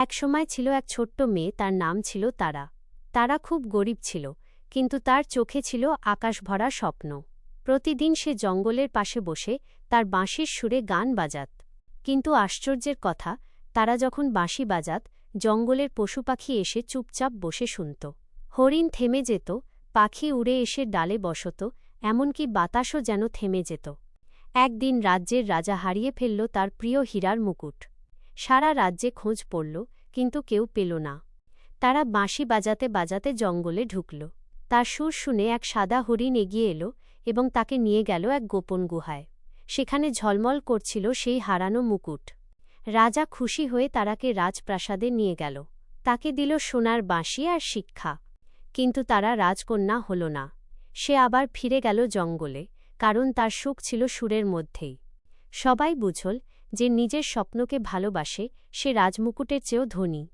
একসময় ছিল এক ছোট্ট মেয়ে, তার নাম ছিল তারা। তারা খুব গরিব ছিল, কিন্তু তার চোখে ছিল আকাশ ভরা স্বপ্ন। প্রতিদিন সে জঙ্গলের পাশে বসে তার বাঁশির সুরে গান বাজাত। কিন্তু আশ্চর্যের কথা, তারা যখন বাঁশি বাজাত, জঙ্গলের পশুপাখি এসে চুপচাপ বসে শুনত। হরিণ থেমে যেত, পাখি উড়ে এসে ডালে বসত, এমনকি বাতাসও যেন থেমে যেত। একদিন রাজ্যের রাজা হারিয়ে ফেলল তার প্রিয় হীরার মুকুট। সারা রাজ্যে খোঁজ পড়ল, কিন্তু কেউ পেল না। তারা বাঁশি বাজাতে বাজাতে জঙ্গলে ঢুকল। তার সুর শুনে এক সাদা হরিণ এগিয়ে এলো এবং তাকে নিয়ে গেল এক গোপন গুহায়। সেখানে ঝলমল করছিল সেই হারানো মুকুট। রাজা খুশি হয়ে তারাকে রাজপ্রাসাদে নিয়ে গেল। তাকে দিল সোনার বাঁশি আর শিক্ষা। কিন্তু তারা রাজকন্যা হল না। সে আবার ফিরে গেল জঙ্গলে, কারণ তার সুখ ছিল সুরের মধ্যেই। সবাই বুঝল যে নিজের স্বপ্নকে ভালোবাসে সে রাজমুকুটের চেয়েও ধনী।